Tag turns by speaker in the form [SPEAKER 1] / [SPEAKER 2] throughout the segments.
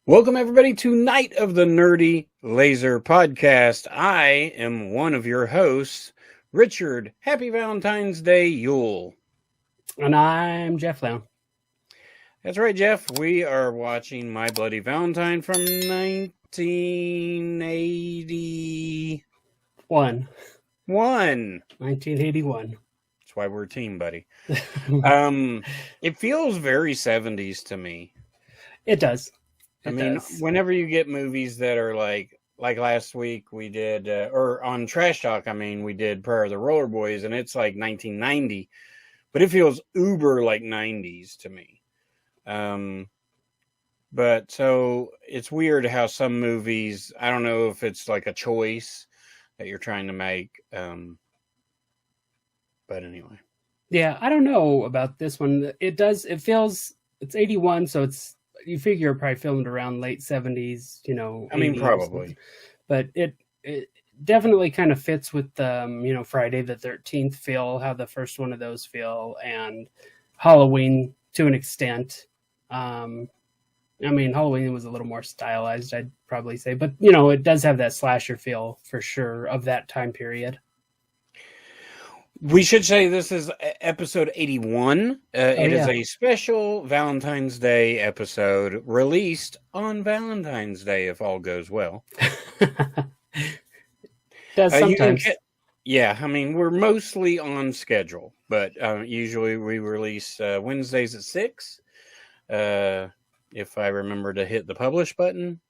[SPEAKER 1] Welcome, everybody, to Night of the Nerdy Laser podcast. I am one of your hosts, Richard. Happy Valentine's Day, Yule.
[SPEAKER 2] And I'm Jeff Lown.
[SPEAKER 1] That's right, Jeff. We are watching My Bloody Valentine from 1981.
[SPEAKER 2] 1981.
[SPEAKER 1] That's why we're a team, buddy. It feels very 70s to me.
[SPEAKER 2] It does.
[SPEAKER 1] Whenever you get movies that are like last week we did, or on Trash Talk, we did Prayer of the Roller Boys, and it's like 1990, but it feels uber like 90s to me. But so it's weird how some movies, I don't know if it's like a choice that you're trying to make. But anyway.
[SPEAKER 2] Yeah, I don't know about this one. It's 81, so you figure it probably filmed around late 70s, 80s.
[SPEAKER 1] Probably.
[SPEAKER 2] But it definitely kind of fits with Friday the 13th feel, how the first one of those feel, and Halloween to an extent. Halloween was a little more stylized, I'd probably say, but it does have that slasher feel for sure of that time period.
[SPEAKER 1] We should say this is episode 81. It is a special Valentine's Day episode released on Valentine's Day, if all goes well.
[SPEAKER 2] Does sometimes.
[SPEAKER 1] We're mostly on schedule, but usually we release Wednesdays at 6. If I remember to hit the publish button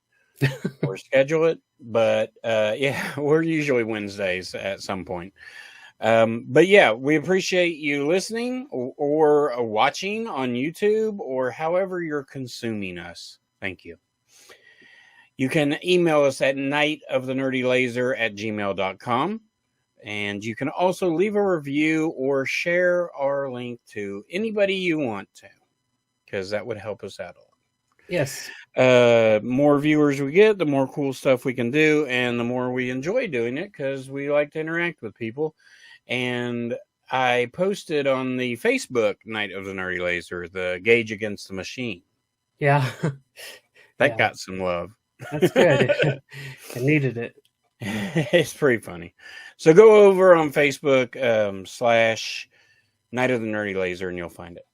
[SPEAKER 1] or schedule it. But we're usually Wednesdays at some point. We appreciate you listening or watching on YouTube or however you're consuming us. Thank you. You can email us at nightofthenerdylaser@gmail.com. And you can also leave a review or share our link to anybody you want to, because that would help us out a lot.
[SPEAKER 2] Yes.
[SPEAKER 1] More viewers we get, the more cool stuff we can do, and the more we enjoy doing it, because we like to interact with people. And I posted on the Facebook Night of the Nerdy Laser the Gauge Against the Machine.
[SPEAKER 2] Yeah.
[SPEAKER 1] That got some love.
[SPEAKER 2] That's good. I needed it.
[SPEAKER 1] It's pretty funny. So go over on Facebook / Night of the Nerdy Laser and you'll find it.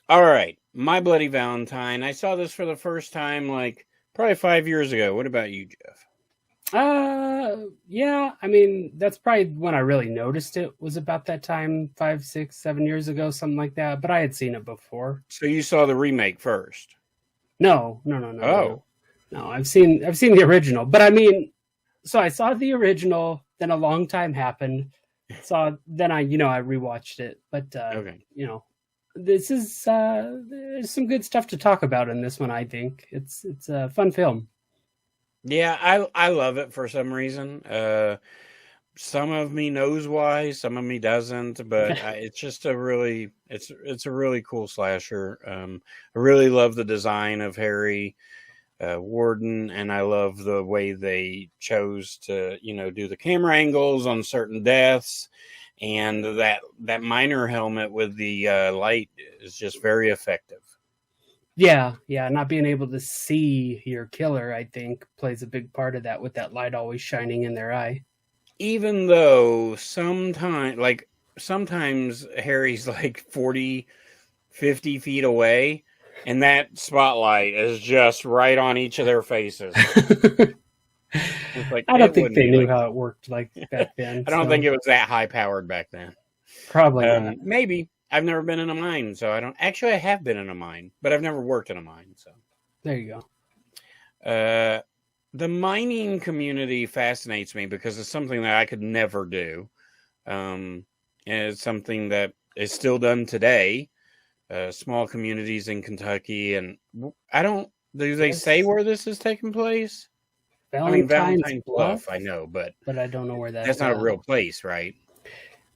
[SPEAKER 1] All right. My Bloody Valentine. I saw this for the first time probably 5 years ago. What about you, Jeff?
[SPEAKER 2] That's probably when I really noticed it, was about that time, 5, 6, 7 years ago, something like that. But I had seen it before.
[SPEAKER 1] So you saw the remake first?
[SPEAKER 2] No.
[SPEAKER 1] Oh.
[SPEAKER 2] No, I've seen the original. But so I saw the original, then a long time happened. Then I rewatched it. But
[SPEAKER 1] okay.
[SPEAKER 2] This is there's some good stuff to talk about in this one, I think. It's a fun film.
[SPEAKER 1] Yeah, I love it for some reason. Some of me knows why, some of me doesn't, but it's just a really cool slasher. I really love the design of Harry Warden, and I love the way they chose to, do the camera angles on certain deaths, and that miner helmet with the light is just very effective.
[SPEAKER 2] Yeah, not being able to see your killer, I think, plays a big part of that, with that light always shining in their eye.
[SPEAKER 1] Even though sometimes Harry's 40, 50 feet away, and that spotlight is just right on each of their faces.
[SPEAKER 2] I don't think they knew how it worked back then.
[SPEAKER 1] I don't think it was that high powered back then.
[SPEAKER 2] Probably not.
[SPEAKER 1] Maybe. I've never been in a mine, so I don't... Actually, I have been in a mine, but I've never worked in a mine, so...
[SPEAKER 2] There you
[SPEAKER 1] go. The mining community fascinates me because it's something that I could never do. And it's something that is still done today. Small communities in Kentucky, and I don't... Do they say where this is taking place?
[SPEAKER 2] Valentine
[SPEAKER 1] Bluff, I know, but
[SPEAKER 2] I don't know where
[SPEAKER 1] that's not a real place, right?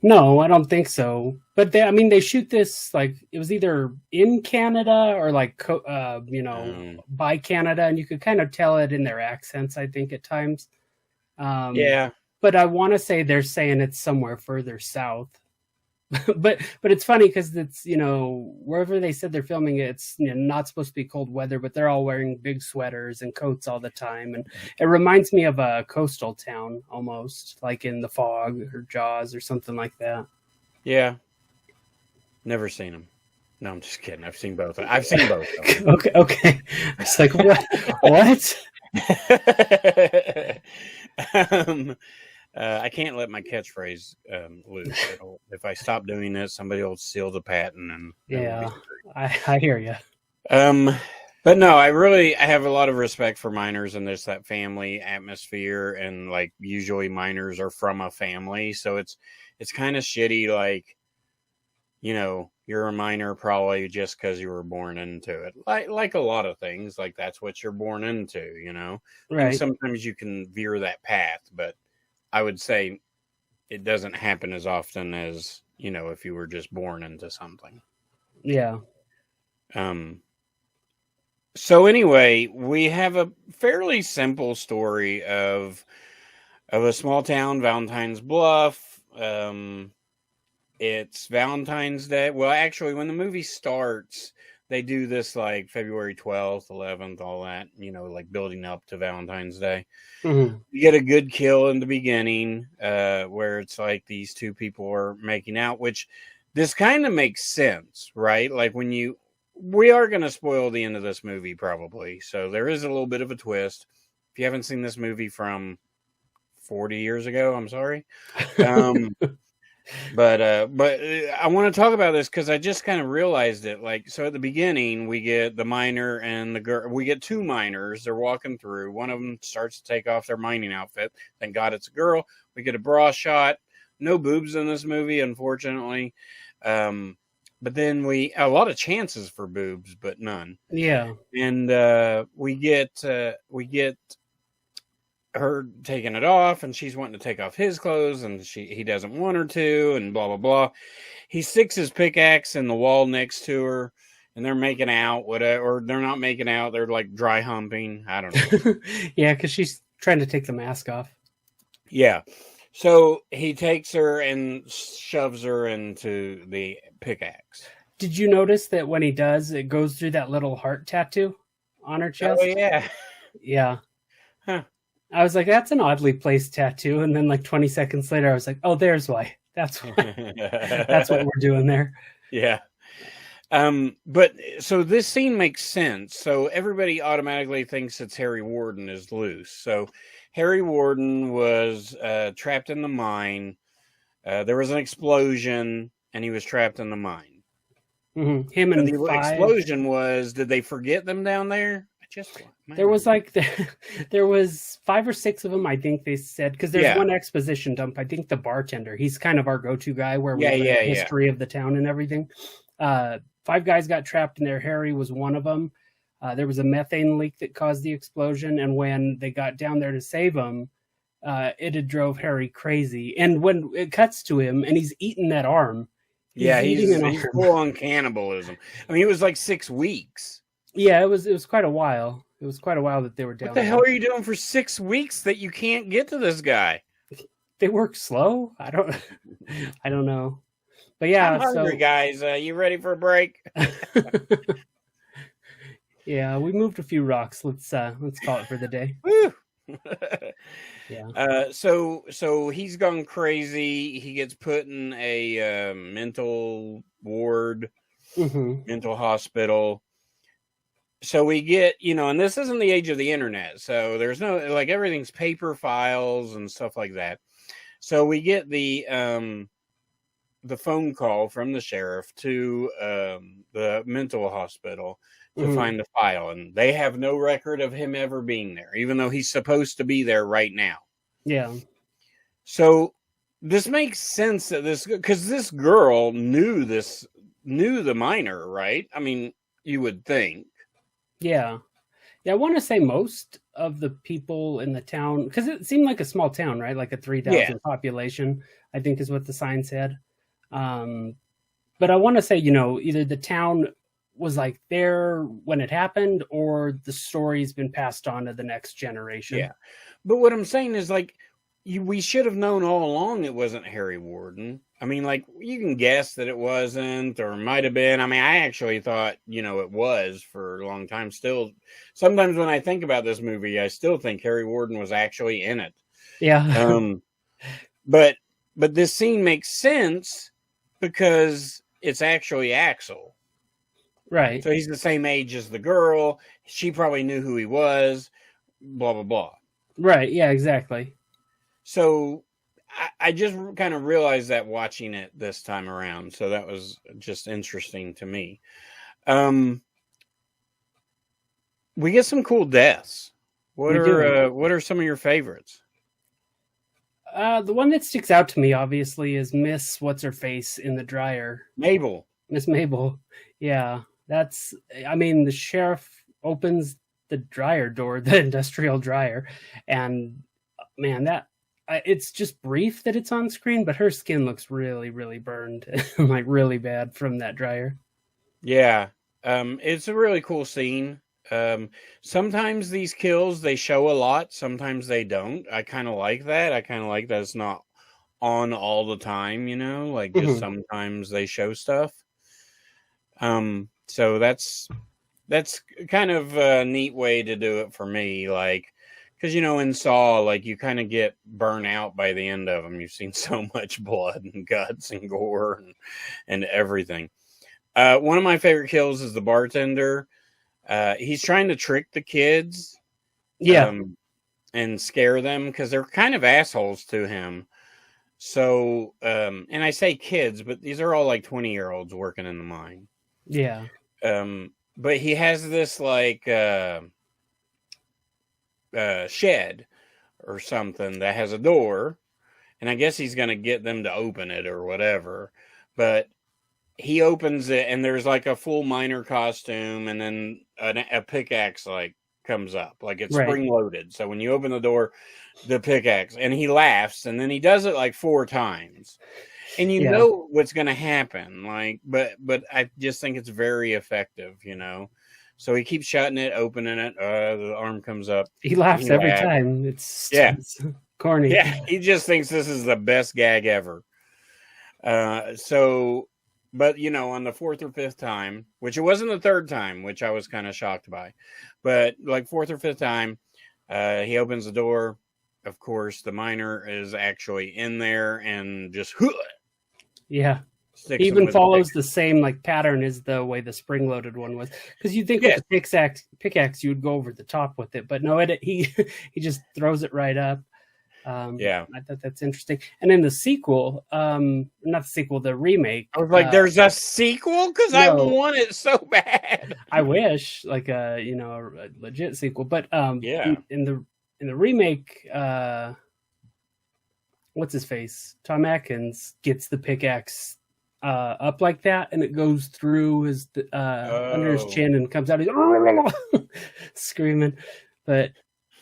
[SPEAKER 2] No, I don't think so. But they shoot this it was either in Canada or by Canada, and you could kind of tell it in their accents, I think, at times.
[SPEAKER 1] Yeah.
[SPEAKER 2] But I want to say they're saying it's somewhere further south. but it's funny because it's, wherever they said they're filming it, it's not supposed to be cold weather, but they're all wearing big sweaters and coats all the time, and it reminds me of a coastal town almost, like in The Fog or Jaws or something like that.
[SPEAKER 1] Yeah, never seen them. No, I'm just kidding. I've seen both. I've seen both.
[SPEAKER 2] Okay. It's like what?
[SPEAKER 1] I can't let my catchphrase loose. If I stop doing it, somebody will steal the patent. And
[SPEAKER 2] yeah, I hear you.
[SPEAKER 1] But no, I have a lot of respect for miners and there's that family atmosphere, and like usually miners are from a family, so it's kind of shitty. Like, you're a miner probably just because you were born into it. Like a lot of things, like that's what you're born into,
[SPEAKER 2] Right.
[SPEAKER 1] And sometimes you can veer that path, but I would say it doesn't happen as often as, if you were just born into something.
[SPEAKER 2] Yeah.
[SPEAKER 1] So anyway, we have a fairly simple story of a small town, Valentine's Bluff. It's Valentine's Day. Well, actually, when the movie starts, they do this like February 12th, 11th, all that, like building up to Valentine's Day.
[SPEAKER 2] Mm-hmm.
[SPEAKER 1] You get a good kill in the beginning where it's like these two people are making out, which this kind of makes sense, right? Like we are going to spoil the end of this movie probably. So there is a little bit of a twist. If you haven't seen this movie from 40 years ago, I'm sorry. But I want to talk about this because I just kind of realized it. Like, so at the beginning, we get the miner and the girl. We get two miners. They're walking through. One of them starts to take off their mining outfit. Thank God it's a girl. We get a bra shot. No boobs in this movie, unfortunately. But then a lot of chances for boobs, but none.
[SPEAKER 2] Yeah.
[SPEAKER 1] And we get her taking it off, and she's wanting to take off his clothes, and he doesn't want her to, and blah blah blah. He sticks his pickaxe in the wall next to her, and they're making out, whatever, or they're not making out, they're like dry humping. I don't know.
[SPEAKER 2] Yeah, because she's trying to take the mask off.
[SPEAKER 1] Yeah. So he takes her and shoves her into the pickaxe.
[SPEAKER 2] Did you notice that when he does, it goes through that little heart tattoo on her chest?
[SPEAKER 1] Oh yeah.
[SPEAKER 2] Yeah.
[SPEAKER 1] Huh.
[SPEAKER 2] I was like, that's an oddly placed tattoo. And then like 20 seconds later, I was like, oh, there's why. That's why. That's what we're doing there.
[SPEAKER 1] Yeah. But so this scene makes sense. So everybody automatically thinks it's Harry Warden is loose. So Harry Warden was trapped in the mine. There was an explosion and he was trapped in the mine.
[SPEAKER 2] Mm-hmm. Him and
[SPEAKER 1] the explosion was, did they forget them down there? There
[SPEAKER 2] was there was 5 or 6 of them, I think they said, because there's one exposition dump. I think the bartender, he's kind of our go-to guy where we learn the history of the town and everything. 5 guys got trapped in there. Harry was one of them. There was a methane leak that caused the explosion, and when they got down there to save him, it had drove Harry crazy. And when it cuts to him and he's eating that arm,
[SPEAKER 1] he's full on cannibalism. I mean, it was like 6 weeks.
[SPEAKER 2] Yeah, it was quite a while. It was quite a while that they were down.
[SPEAKER 1] What the hell are you doing for 6 weeks that you can't get to this guy?
[SPEAKER 2] They work slow. I don't know. But yeah,
[SPEAKER 1] I'm hungry, guys. You ready for a break?
[SPEAKER 2] Yeah, we moved a few rocks. Let's call it for the day.
[SPEAKER 1] Woo!
[SPEAKER 2] Yeah.
[SPEAKER 1] So he's gone crazy. He gets put in a mental ward, mental hospital. So we get, and this isn't the age of the internet. So there's no, like, everything's paper files and stuff like that. So we get the phone call from the sheriff to the mental hospital to find the file. And they have no record of him ever being there, even though he's supposed to be there right now.
[SPEAKER 2] Yeah.
[SPEAKER 1] So this makes sense that because this girl knew the miner, right? I mean, you would think.
[SPEAKER 2] Yeah. I want to say most of the people in the town, because it seemed like a small town, right? Like a 3,000 population, I think is what the sign said. But I want to say, either the town was like there when it happened, or the story's been passed on to the next generation.
[SPEAKER 1] Yeah. But what I'm saying is, like, we should have known all along it wasn't Harry Warden. I mean, like, you can guess that it wasn't, or might have been. I mean, I actually thought, it was for a long time. Still, sometimes when I think about this movie, I still think Harry Warden was actually in it.
[SPEAKER 2] Yeah.
[SPEAKER 1] But this scene makes sense because it's actually Axel.
[SPEAKER 2] Right.
[SPEAKER 1] So he's the same age as the girl. She probably knew who he was, blah, blah, blah.
[SPEAKER 2] Right. Yeah, exactly.
[SPEAKER 1] So I just kind of realized that watching it this time around. So that was just interesting to me. We get some cool deaths. What are some of your favorites?
[SPEAKER 2] The one that sticks out to me, obviously, is Miss What's-Her-Face in the dryer.
[SPEAKER 1] Mabel.
[SPEAKER 2] Miss Mabel. Yeah. The sheriff opens the dryer door, the industrial dryer, and man, it's just brief that it's on screen, but her skin looks really, really burned, like really bad from that dryer.
[SPEAKER 1] Yeah. It's a really cool scene. Sometimes these kills, they show a lot. Sometimes they don't. I kind of like that. I kind of like that it's not on all the time, like just sometimes they show stuff. So that's kind of a neat way to do it for me. Like, because, in Saw, like, you kind of get burnt out by the end of them. You've seen so much blood and guts and gore and everything. One of my favorite kills is the bartender. He's trying to trick the kids.
[SPEAKER 2] Yeah.
[SPEAKER 1] And scare them because they're kind of assholes to him. So, and I say kids, but these are all like 20-year-olds working in the mine.
[SPEAKER 2] Yeah.
[SPEAKER 1] But he has this like shed or something that has a door, and I guess he's going to get them to open it or whatever. But he opens it, and there's like a full miner costume, and then a pickaxe like comes up, like it's spring loaded. So when you open the door, the pickaxe, and he laughs, and then he does it like 4 times. And you know what's going to happen, like, but I just think it's very effective, So he keeps shutting it, opening it. The arm comes up.
[SPEAKER 2] He laughs every time. It's corny.
[SPEAKER 1] Yeah, he just thinks this is the best gag ever. So, but on the 4th or 5th time, which it wasn't the 3rd time, which I was kind of shocked by, but like 4th or 5th time, he opens the door. Of course, the miner is actually in there and just.
[SPEAKER 2] Yeah. He even follows the same like pattern as the way the spring-loaded one was, because you'd think with the pickaxe you would go over the top with it, but no, he just throws it right up. I thought that's interesting. And in the sequel, the remake.
[SPEAKER 1] I was like, "There's a sequel?" Because I want it so bad.
[SPEAKER 2] I wish, like a legit sequel, but in the remake, what's his face? Tom Atkins gets the pickaxe up like that, and it goes through his under his chin and comes out. He's screaming. But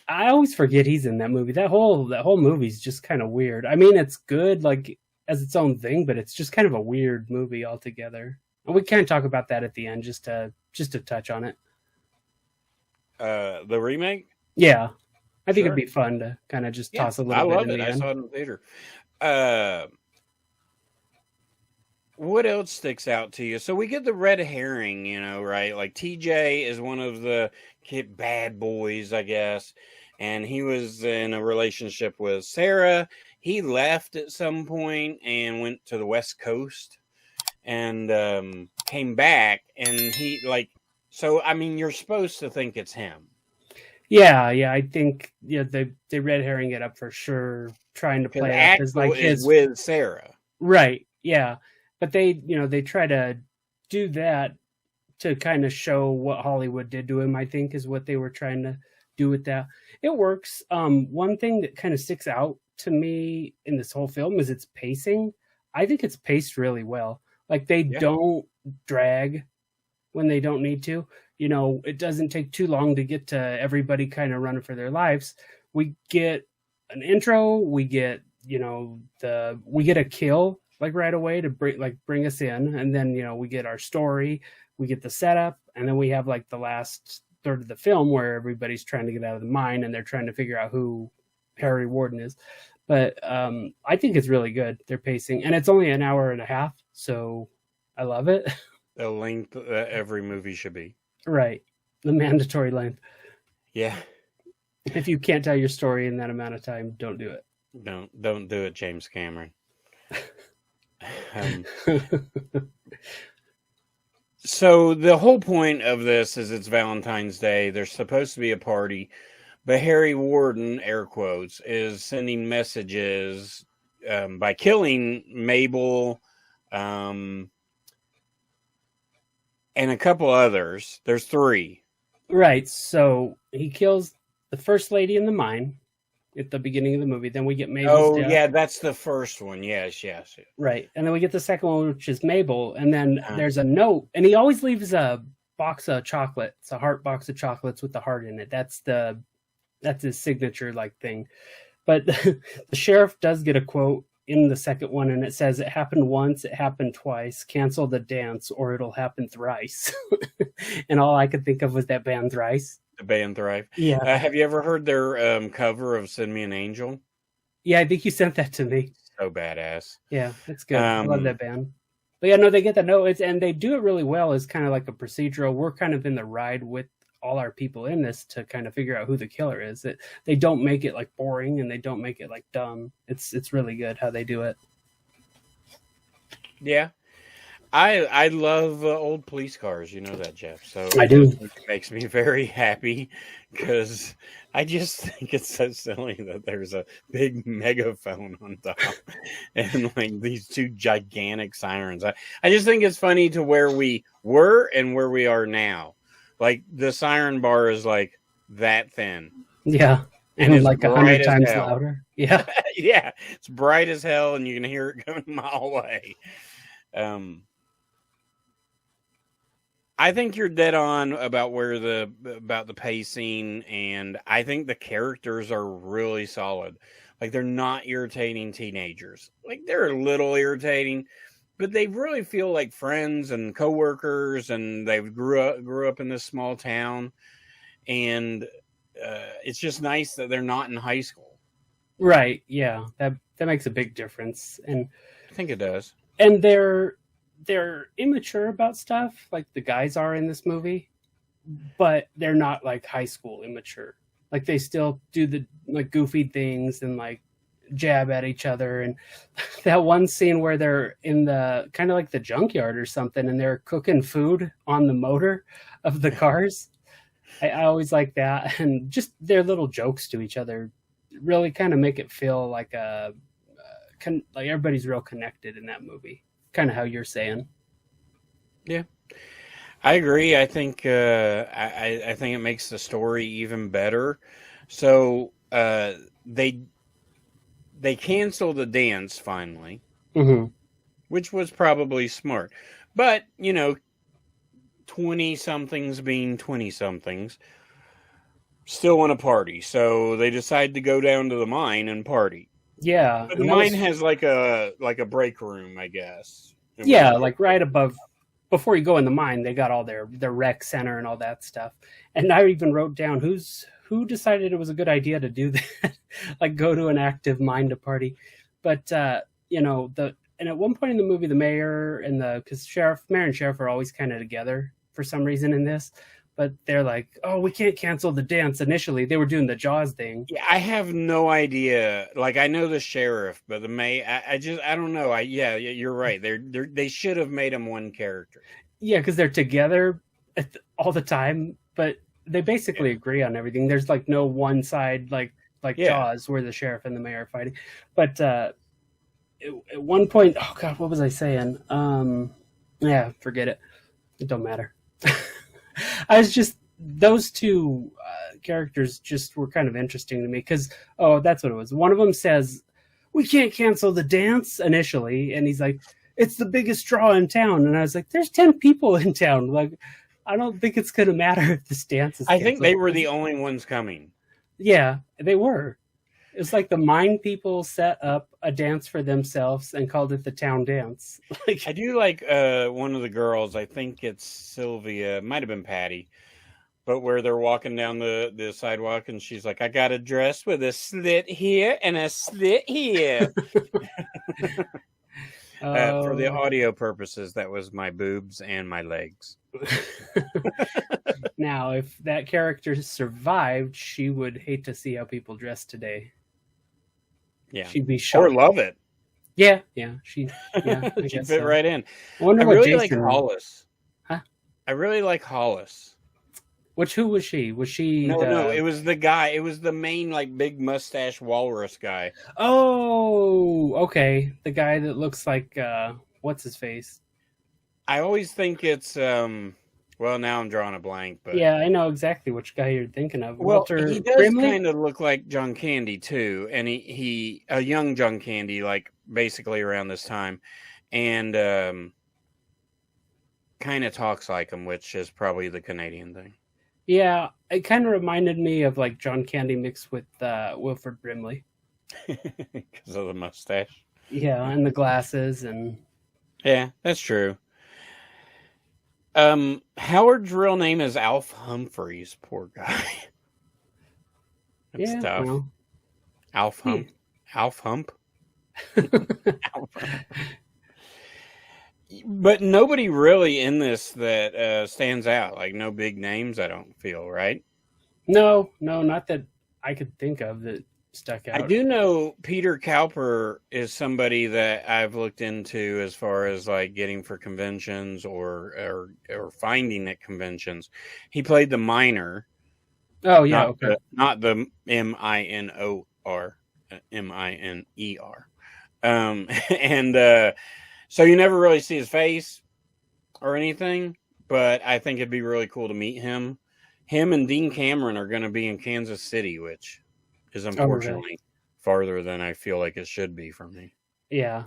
[SPEAKER 2] I always forget he's in that movie. That whole movie's just kind of weird. I mean, it's good like as its own thing, but it's just kind of a weird movie altogether. And we can talk about that at the end, just to touch on it.
[SPEAKER 1] The remake?
[SPEAKER 2] Yeah. I think it'd be fun to kind of just toss a little bit in the end.
[SPEAKER 1] I saw it in the theater. What else sticks out to you? So we get the red herring, right? Like TJ is one of the bad boys, I guess. And he was in a relationship with Sarah. He left at some point and went to the West Coast and came back. And he you're supposed to think it's him.
[SPEAKER 2] Yeah, I think they red herring it up for sure, trying to play it as like his
[SPEAKER 1] with Sarah,
[SPEAKER 2] right? Yeah, but they try to do that to kind of show what Hollywood did to him. I think is what they were trying to do with that. It works. One thing that kind of sticks out to me in this whole film is its pacing. I think it's paced really well. Like they don't drag when they don't need to. It doesn't take too long to get to everybody kind of running for their lives. We get an intro, we get, we get a kill like right away to bring us in. And then, we get our story, we get the setup, and then we have like the last third of the film where everybody's trying to get out of the mine and they're trying to figure out who Harry Warden is. But I think it's really good. Their pacing, and it's only an hour and a half, so I love it.
[SPEAKER 1] The length every movie should be.
[SPEAKER 2] Right, the mandatory length.
[SPEAKER 1] Yeah.
[SPEAKER 2] If you can't tell your story in that amount of time, don't do it.
[SPEAKER 1] Don't do it, James Cameron. So the whole point of this is it's Valentine's Day. There's supposed to be a party, but Harry Warden, air quotes, is sending messages by killing Mabel and a couple others. There's 3.
[SPEAKER 2] Right. So he kills the first lady in the mine at the beginning of the movie. Then we get Mabel's death.
[SPEAKER 1] Yeah, that's the first one. Yes.
[SPEAKER 2] Right. And then we get the second one, which is Mabel. And then there's a note. And he always leaves a box of chocolate. It's a heart box of chocolates with the heart in it. That's his signature like thing. But the sheriff does get a quote in the second one, and it says, "It happened once, it happened twice. Cancel the dance or it'll happen thrice." And all I could think of was that band Thrice.
[SPEAKER 1] The band Thrive.
[SPEAKER 2] Yeah.
[SPEAKER 1] Have you ever heard their cover of Send Me an Angel?
[SPEAKER 2] Yeah, I think you sent that to me.
[SPEAKER 1] So badass.
[SPEAKER 2] Yeah, it's good. I love that band. But yeah, no, they get the note, and they do it really well. It's kind of like a procedural. We're kind of in the ride with all our people in this to kind of figure out who the killer is. They don't make it like boring, and they don't make it like dumb. It's really good how they do it.
[SPEAKER 1] Yeah. I love old police cars, you know that, Jeff. So
[SPEAKER 2] I do.
[SPEAKER 1] It makes me very happy because I just think it's so silly that there's a big megaphone on top and like these 2 gigantic sirens. I just think it's funny to where we were and where we are now. Like the siren bar is like that thin.
[SPEAKER 2] Yeah. And like 100 times louder. Yeah.
[SPEAKER 1] Yeah. It's bright as hell and you can hear it going a mile away. I think you're dead on about the pacing, and I think the characters are really solid. Like they're not irritating teenagers. Like they're a little irritating, but they really feel like friends and coworkers, and they grew up in this small town, and it's just nice that they're not in high school.
[SPEAKER 2] Right. Yeah. That makes a big difference, and
[SPEAKER 1] I think it does.
[SPEAKER 2] And they're immature about stuff, like the guys are in this movie, but they're not like high school immature. Like they still do the like goofy things and like jab at each other. And that one scene where they're in the kind of like the junkyard or something, and they're cooking food on the motor of the cars. I always like that, and just their little jokes to each other really kind of make it feel like like everybody's real connected in that movie. Kind of how you're saying.
[SPEAKER 1] Yeah, I agree. I think I think it makes the story even better. So they canceled the dance finally, which was probably smart. But 20-somethings being 20-somethings still want to party, so they decide to go down to the mine and party.
[SPEAKER 2] Yeah,
[SPEAKER 1] but the mine has like a break room, I guess.
[SPEAKER 2] Yeah, like right above, before you go in the mine, they got all their rec center and all that stuff. And I even wrote down who decided it was a good idea to do that, like go to an active mine to party. But and at one point in the movie, the mayor and because mayor and sheriff are always kind of together for some reason in this. But they're like, oh, we can't cancel the dance. Initially, they were doing the Jaws thing.
[SPEAKER 1] Yeah, I have no idea. Like, I know the sheriff, but the mayor, I don't know. Yeah, you're right. They should have made him one character.
[SPEAKER 2] Yeah, because they're together all the time, but they basically agree on everything. There's like no one side like Jaws where the sheriff and the mayor are fighting. But at one point, oh God, what was I saying? Yeah, forget it. It don't matter. I was just, those 2 characters just were kind of interesting to me because, that's what it was. One of them says, we can't cancel the dance initially. And he's like, it's the biggest draw in town. And I was like, there's 10 people in town. Like, I don't think it's going to matter if this dance is canceled.
[SPEAKER 1] I think they were the only ones coming.
[SPEAKER 2] Yeah, they were. It's like the mine people set up a dance for themselves and called it the town dance.
[SPEAKER 1] I do like one of the girls. I think it's Sylvia. It might have been Patty. But where they're walking down the sidewalk, and she's like, "I got a dress with a slit here and a slit here." For the audio purposes, that was my boobs and my legs.
[SPEAKER 2] Now, if that character survived, she would hate to see how people dress today.
[SPEAKER 1] Yeah,
[SPEAKER 2] she'd be shocked.
[SPEAKER 1] Or love it.
[SPEAKER 2] Yeah, she'd
[SPEAKER 1] fit so. Right in.
[SPEAKER 2] I wonder
[SPEAKER 1] what
[SPEAKER 2] really
[SPEAKER 1] Jason... like Hollis. Huh? I really like Hollis.
[SPEAKER 2] Who was she? Was she?
[SPEAKER 1] No, it was the guy. It was the main, like, big mustache walrus guy.
[SPEAKER 2] Oh, okay. The guy that looks like what's his face?
[SPEAKER 1] I always think it's well, now I'm drawing a blank, but
[SPEAKER 2] yeah, I know exactly which guy you're thinking of.
[SPEAKER 1] Well, Walter he does kind of look like John Candy too, and he a young John Candy, like basically around this time, and kind of talks like him, which is probably the Canadian thing.
[SPEAKER 2] Yeah, it kind of reminded me of like John Candy mixed with Wilford Brimley.
[SPEAKER 1] Because of the mustache.
[SPEAKER 2] Yeah, and the glasses and...
[SPEAKER 1] Yeah, that's true. Howard's real name is Alf Humphreys. Poor guy. That's tough. Well, Alf Hump. Alf Hump. Alf Hump. But nobody really in this that stands out. Like, no big names, I don't feel, right?
[SPEAKER 2] No, not that I could think of that stuck out.
[SPEAKER 1] I do know Peter Cowper is somebody that I've looked into as far as, like, getting for conventions or finding at conventions. He played the miner.
[SPEAKER 2] Oh, yeah,
[SPEAKER 1] not the M-I-N-O-R. M-I-N-E-R. And... So you never really see his face or anything, but I think it'd be really cool to meet him. Him and Dean Cameron are going to be in Kansas City, which is unfortunately farther than I feel like it should be from me.
[SPEAKER 2] Yeah.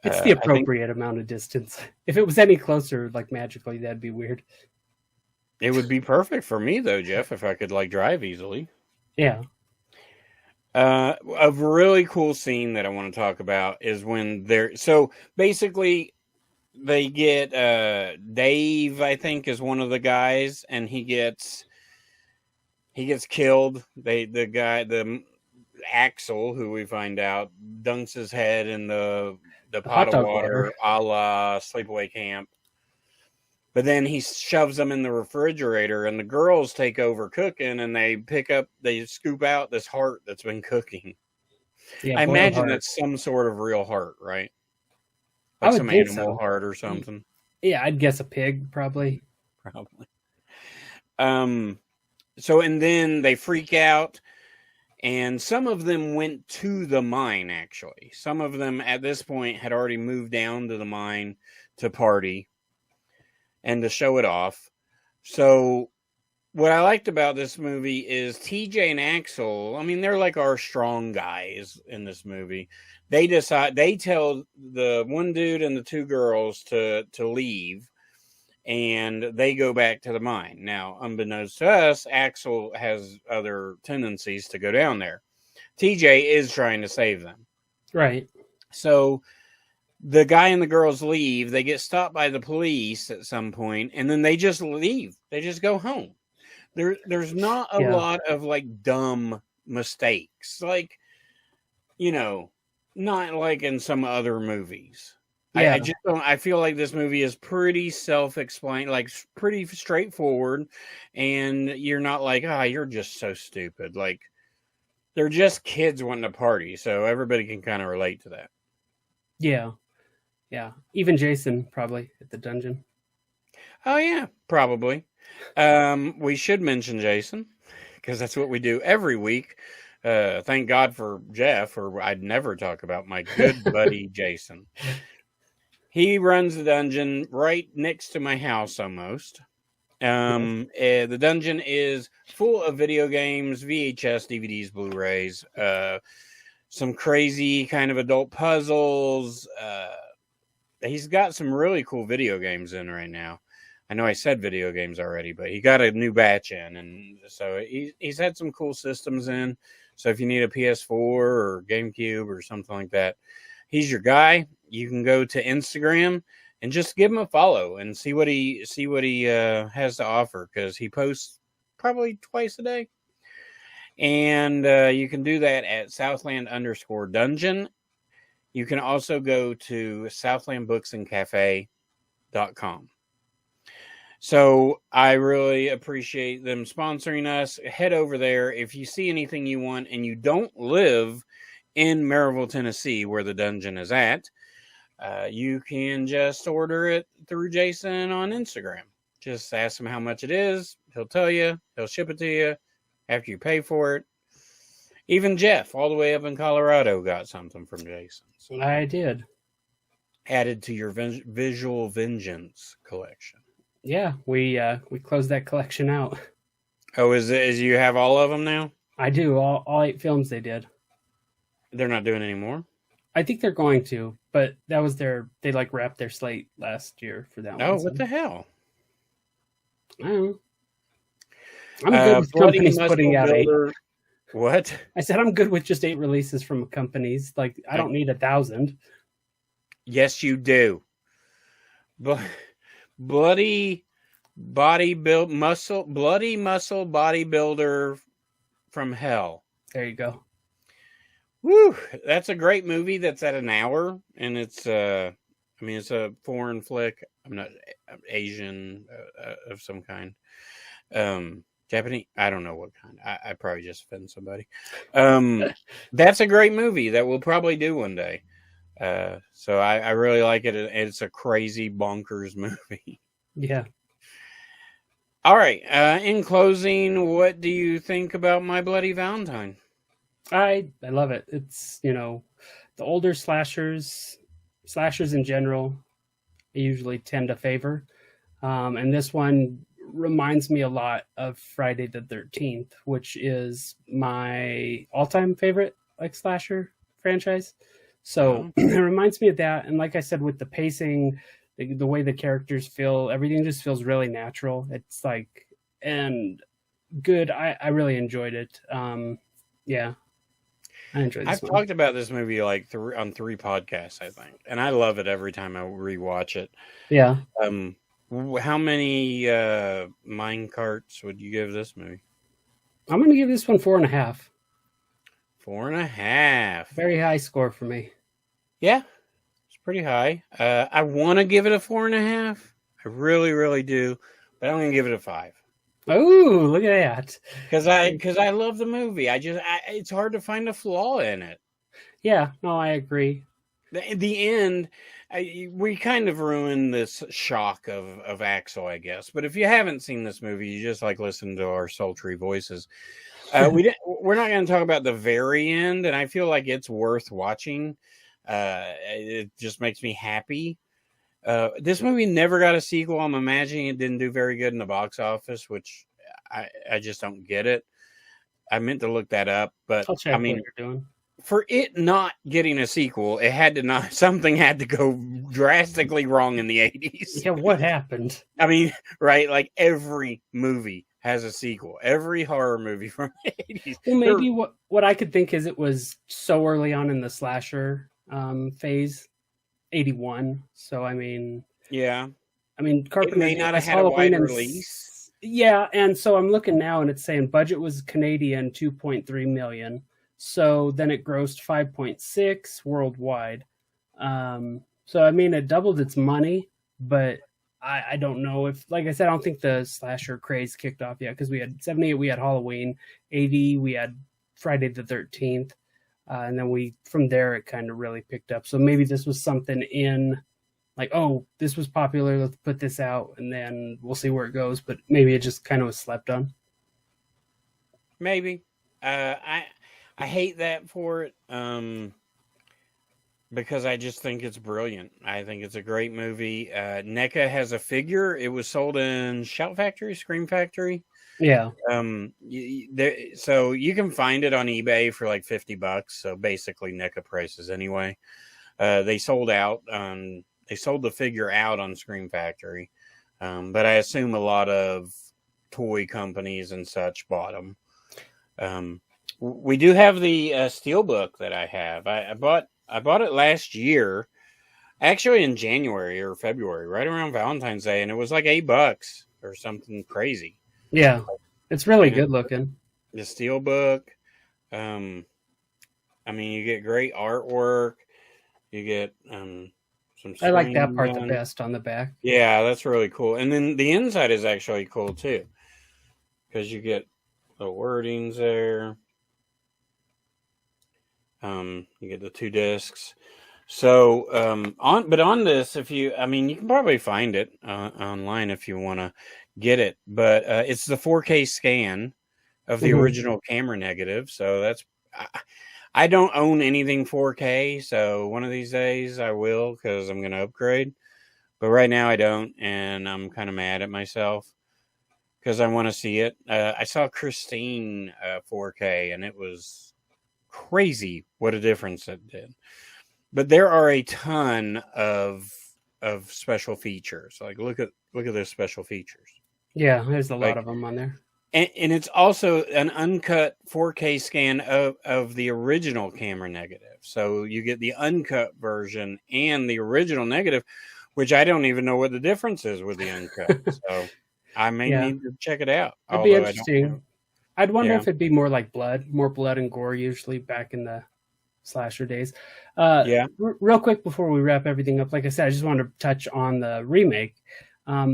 [SPEAKER 2] It's the appropriate amount of distance. If it was any closer, like magically, that'd be weird.
[SPEAKER 1] It would be perfect for me, though, Jeff, if I could, like, drive easily.
[SPEAKER 2] Yeah.
[SPEAKER 1] A really cool scene that I want to talk about is when they're... So, basically, they get... Dave, I think, is one of the guys, and he gets killed. The Axel, who we find out, dunks his head in the pot of water, a la Sleepaway Camp. But then he shoves them in the refrigerator, and the girls take over cooking, and they scoop out this heart that's been cooking. Yeah, I imagine that's some sort of real heart, right? Like some animal heart or something.
[SPEAKER 2] Yeah, I'd guess a pig, probably.
[SPEAKER 1] So, and then they freak out, and some of them went to the mine, actually. Some of them, at this point, had already moved down to the mine to party and to show it off. So what I liked about this movie is TJ and Axel, I mean, they're like our strong guys in this movie. They tell the one dude and the two girls to leave, and they go back to the mine. Now, unbeknownst to us, Axel has other tendencies to go down there. TJ is trying to save them.
[SPEAKER 2] Right.
[SPEAKER 1] So the guy and the girls leave. They get stopped by the police at some point, and then they just leave. They just go home. There's not a lot of, like, dumb mistakes. Like, you know, not like in some other movies. Yeah. I just don't. I feel like this movie is pretty self-explained, like pretty straightforward, and you're not like, you're just so stupid. Like, they're just kids wanting to party, so everybody can kind of relate to that.
[SPEAKER 2] Yeah. Yeah, even Jason probably at the dungeon.
[SPEAKER 1] Oh, yeah, probably. We should mention Jason, because that's what we do every week. Thank God for Jeff, or I'd never talk about my good buddy Jason. He runs the dungeon right next to my house almost. The dungeon is full of video games, VHS, DVDs, Blu-rays, some crazy kind of adult puzzles. He's got some really cool video games in right now. I know I said video games already, but he got a new batch in, and so he's had some cool systems in. So if you need a PS4 or GameCube or something like that, he's your guy. You can go to Instagram and just give him a follow and see what he has to offer, because he posts probably twice a day. And you can do that at Southland_Dungeon. You can also go to southlandbooksandcafe.com. So I really appreciate them sponsoring us. Head over there. If you see anything you want and you don't live in Maryville, Tennessee, where the dungeon is at, you can just order it through Jason on Instagram. Just ask him how much it is. He'll tell you. He'll ship it to you after you pay for it. Even Jeff, all the way up in Colorado, got something from Jason.
[SPEAKER 2] So I did.
[SPEAKER 1] Added to your Visual Vengeance collection.
[SPEAKER 2] Yeah, we closed that collection out.
[SPEAKER 1] Oh, is you have all of them now?
[SPEAKER 2] I do. All 8 films they did.
[SPEAKER 1] They're not doing any more?
[SPEAKER 2] I think they're going to, but that was they wrapped their slate last year for that one.
[SPEAKER 1] Oh, what the hell?
[SPEAKER 2] I don't know. I'm good with companies putting out 8.
[SPEAKER 1] What?
[SPEAKER 2] I said I'm good with just 8 releases from companies. Like, I don't need 1,000.
[SPEAKER 1] Yes, you do. But bloody muscle bodybuilder from hell.
[SPEAKER 2] There you go.
[SPEAKER 1] Woo! That's a great movie. That's at an hour, and it's it's a foreign flick. I'm not Asian of some kind. Japanese. I don't know what kind. I probably just offend somebody. That's a great movie that we'll probably do one day. So I really like it. It's a crazy bonkers movie.
[SPEAKER 2] Yeah.
[SPEAKER 1] All right. In closing, what do you think about My Bloody Valentine?
[SPEAKER 2] I love it. It's, the older slashers in general, I usually tend to favor. And this one reminds me a lot of Friday the 13th, which is my all-time favorite slasher franchise. So it reminds me of that. And like I said, with the pacing, the way the characters feel, everything just feels really natural. It's and good. I really enjoyed it. Yeah, I enjoyed this
[SPEAKER 1] I've talked about this movie on 3 podcasts, I think. And I love it every time I rewatch it.
[SPEAKER 2] Yeah.
[SPEAKER 1] How many mine carts would you give this movie?
[SPEAKER 2] I'm going to give this one 4.5.
[SPEAKER 1] 4.5.
[SPEAKER 2] Very high score for me.
[SPEAKER 1] Yeah, it's pretty high. I want to give it a 4.5. I really, really do. But I'm going to give it a 5.
[SPEAKER 2] Oh, look at that!
[SPEAKER 1] Because I love the movie. It's hard to find a flaw in it.
[SPEAKER 2] Yeah, no, I agree.
[SPEAKER 1] The end, we kind of ruined this shock of Axel, I guess. But if you haven't seen this movie, you just listen to our sultry voices. We're not going to talk about the very end, and I feel like it's worth watching. It just makes me happy. This movie never got a sequel. I'm imagining it didn't do very good in the box office, which I just don't get it. I meant to look that up, but
[SPEAKER 2] I'll check what you're doing.
[SPEAKER 1] For it not getting a sequel, something had to go drastically wrong in the 80s.
[SPEAKER 2] Yeah, what happened?
[SPEAKER 1] Right? Every movie has a sequel. Every horror movie from the 80s.
[SPEAKER 2] Well, maybe what I could think is it was so early on in the slasher phase, 81. So,
[SPEAKER 1] yeah.
[SPEAKER 2] Carpenter
[SPEAKER 1] may not have had a wide release.
[SPEAKER 2] Yeah, and so I'm looking now, and it's saying budget was Canadian, $2.3 million. So then it grossed 5.6 worldwide. So it doubled its money, but I don't know if, like I said, I don't think the slasher craze kicked off yet, because we had 78, we had Halloween, 80, we had Friday the 13th, and then from there it kind of really picked up. So maybe this was something this was popular, let's put this out, and then we'll see where it goes. But maybe it just kind of was slept on.
[SPEAKER 1] Maybe. I hate that for it, because I just think it's brilliant. I think it's a great movie. NECA has a figure. It was sold in Shout Factory, Scream Factory.
[SPEAKER 2] Yeah.
[SPEAKER 1] So you can find it on eBay for $50. So basically NECA prices anyway. They sold out. They sold the figure out on Scream Factory, but I assume a lot of toy companies and such bought them. We do have the Steelbook that I have. I bought it last year. actually in January or February, right around Valentine's Day, and it was like $8 or something crazy.
[SPEAKER 2] Yeah, it's really
[SPEAKER 1] And
[SPEAKER 2] good looking.
[SPEAKER 1] the steel book. Um, I mean, you get great artwork. You get some
[SPEAKER 2] I like that
[SPEAKER 1] swing
[SPEAKER 2] part the
[SPEAKER 1] done.
[SPEAKER 2] best on the back.
[SPEAKER 1] Yeah, that's really cool. And then the inside is actually cool too, because you get the wordings there. You get the 2 discs. So on this, if you, I mean, you can probably find it online if you want to get it, but it's the 4K scan of the
[SPEAKER 2] Hmm.
[SPEAKER 1] original camera negative. So I don't own anything 4K, so one of these days I will because I'm going to upgrade. But right now I don't, and I'm kind of mad at myself because I want to see it. I saw Christine 4K, and it was crazy what a difference it did. But there are a ton of special features. Like look at those special features.
[SPEAKER 2] Yeah, there's a lot
[SPEAKER 1] Like
[SPEAKER 2] of them on there.
[SPEAKER 1] and it's also an uncut 4K scan of the original camera negative. So you get the uncut version and the original negative, which I don't even know what the difference is with the uncut. So I may
[SPEAKER 2] Yeah,
[SPEAKER 1] need to check it out,
[SPEAKER 2] it'd be
[SPEAKER 1] although I don't have.
[SPEAKER 2] interesting. I'd wonder
[SPEAKER 1] Yeah.
[SPEAKER 2] if it'd be more like more blood and gore usually back in the slasher days.
[SPEAKER 1] Yeah.
[SPEAKER 2] Real quick before we wrap everything up, like I said, I just wanted to touch on the remake.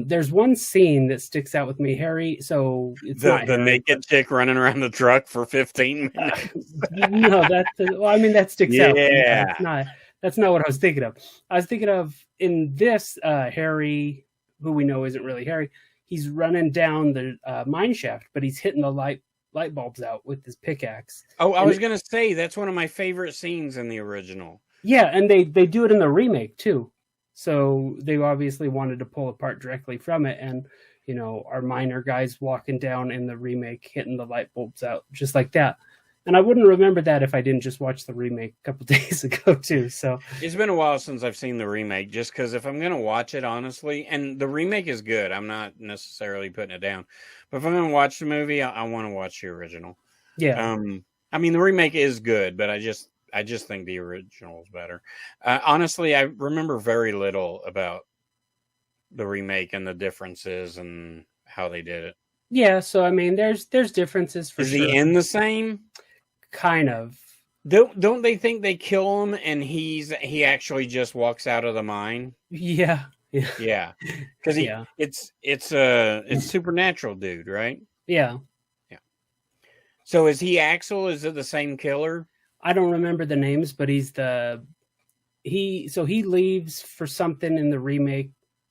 [SPEAKER 2] There's one scene that sticks out with me, Harry. So it's not
[SPEAKER 1] The
[SPEAKER 2] Harry.
[SPEAKER 1] naked chick running around the truck for 15 minutes.
[SPEAKER 2] No, well, I mean that sticks out. But
[SPEAKER 1] Yeah.
[SPEAKER 2] that's not what I was thinking of. I was thinking of in this Harry, who we know isn't really Harry. He's running down the mine shaft, but he's hitting the light bulbs out with his pickaxe.
[SPEAKER 1] Oh, I
[SPEAKER 2] And
[SPEAKER 1] was gonna say that's one of my favorite scenes in the original.
[SPEAKER 2] yeah, and they do it in the remake too. So they obviously wanted to pull apart directly from it, and our miner guys walking down in the remake, hitting the light bulbs out just like that. And I wouldn't remember that if I didn't just watch the remake a couple days ago too. So
[SPEAKER 1] It's been a while since I've seen the remake, just because if I'm gonna watch it honestly, and the remake is good, I'm not necessarily putting it down. But if I'm gonna watch the movie, I want to watch the original.
[SPEAKER 2] yeah,
[SPEAKER 1] I mean the remake is good, but I just think the original is better. Honestly, I remember very little about the remake and the differences and how they did it.
[SPEAKER 2] yeah. So I mean, there's differences for
[SPEAKER 1] Is
[SPEAKER 2] sure.
[SPEAKER 1] the end the same?
[SPEAKER 2] Kind of.
[SPEAKER 1] Don't they think they kill him and he actually just walks out of the mine?
[SPEAKER 2] Yeah, yeah,
[SPEAKER 1] Yeah, because
[SPEAKER 2] yeah,
[SPEAKER 1] it's supernatural, dude, right?
[SPEAKER 2] yeah.
[SPEAKER 1] Yeah. So is he Axel? Is it the same killer?
[SPEAKER 2] I don't remember the names, but he leaves for something in the remake,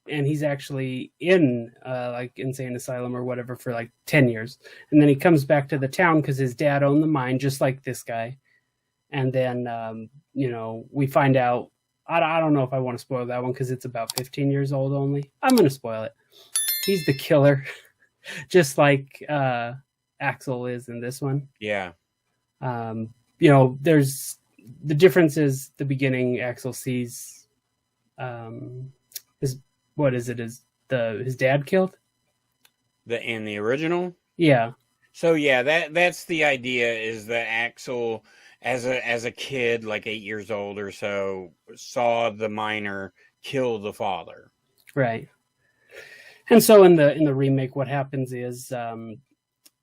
[SPEAKER 2] and he's actually in like insane asylum or whatever for like 10 years, and then he comes back to the town because his dad owned the mine just like this guy. And then we find out, I don't know if I want to spoil that one because it's about 15 years old only. I'm going to spoil it. He's the killer, just like Axel is in this one.
[SPEAKER 1] Yeah.
[SPEAKER 2] There's the difference is the beginning. Axel sees his what is it? Is his dad killed?
[SPEAKER 1] In the original?
[SPEAKER 2] Yeah,
[SPEAKER 1] So yeah, that's the idea, is that Axel as a kid, like 8 years old or so, saw the miner kill the father.
[SPEAKER 2] right. And so in the remake, what happens is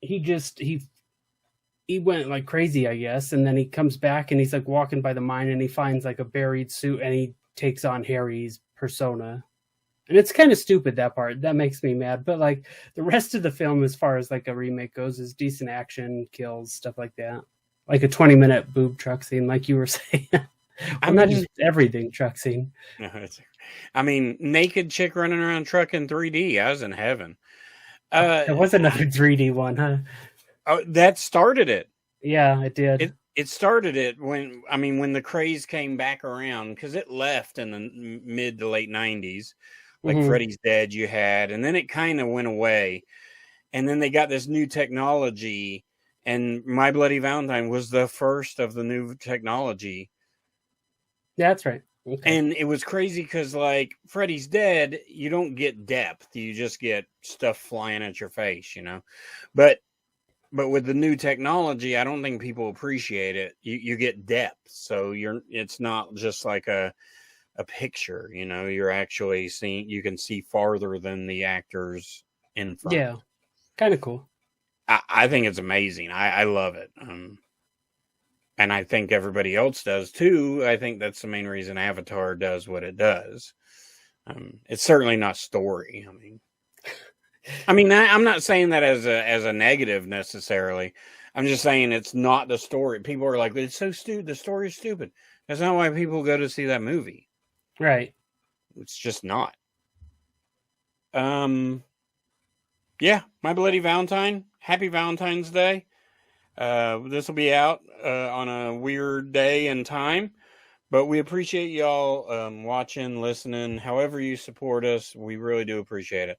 [SPEAKER 2] he went like crazy, I guess, and then he comes back and he's like walking by the mine and he finds like a buried suit and he takes on Harry's persona. And it's kind of stupid, that part. That makes me mad. But like the rest of the film, as far as like a remake goes, is decent action, kills, stuff like that. Like a 20-minute boob truck scene, like you were saying.
[SPEAKER 1] I
[SPEAKER 2] Not
[SPEAKER 1] mean,
[SPEAKER 2] just everything truck scene.
[SPEAKER 1] no, I mean, naked chick running around truck in 3D. I was in heaven.
[SPEAKER 2] There was another 3D one, huh?
[SPEAKER 1] That started it.
[SPEAKER 2] Yeah, it did.
[SPEAKER 1] It started it when the craze came back around, because it left in the mid to late 90s. Like Freddy's Dead you had, and then it kind of went away. And then they got this new technology, and My Bloody Valentine was the first of the new technology.
[SPEAKER 2] That's right. Okay.
[SPEAKER 1] And it was crazy because, like, Freddy's Dead, you don't get depth. You just get stuff flying at your face, But with the new technology, I don't think people appreciate it. You get depth. So it's not just like a a picture. You know, you're actually seeing, you can see farther than the actors in front.
[SPEAKER 2] Yeah, kind of cool.
[SPEAKER 1] I think it's amazing. I love it. And I think everybody else does too. I think that's the main reason Avatar does what it does. It's certainly not story. I mean, I'm not saying that as a negative necessarily. I'm just saying it's not the story. People are like, it's so stupid. The story is stupid. That's not why people go to see that movie.
[SPEAKER 2] Right.
[SPEAKER 1] It's just not. Yeah, My Bloody Valentine. Happy Valentine's Day. This will be out on a weird day and time, but we appreciate y'all watching, listening, however you support us. We really do appreciate it.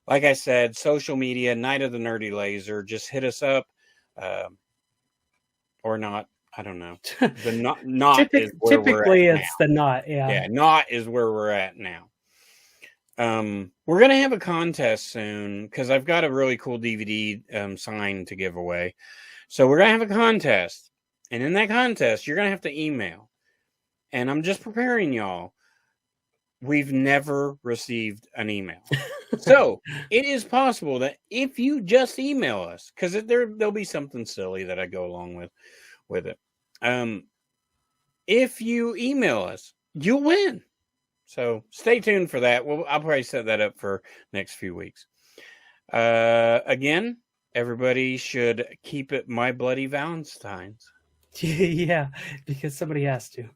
[SPEAKER 1] Like I said, social media, Night of the Nerdy Laser, just hit us up or not. I don't know. The not is where
[SPEAKER 2] typically
[SPEAKER 1] we're at
[SPEAKER 2] it's
[SPEAKER 1] now.
[SPEAKER 2] the not. Yeah,
[SPEAKER 1] not is where we're at now. We're going to have a contest soon because I've got a really cool DVD sign to give away. So we're going to have a contest. And in that contest, you're going to have to email. And I'm just preparing y'all. We've never received an email. So it is possible that if you just email us, because there'll be something silly that I go along with it. If you email us, you'll win. So stay tuned for that. I'll probably set that up for next few weeks. Again, everybody should keep it My Bloody Valentines.
[SPEAKER 2] yeah, because somebody has to.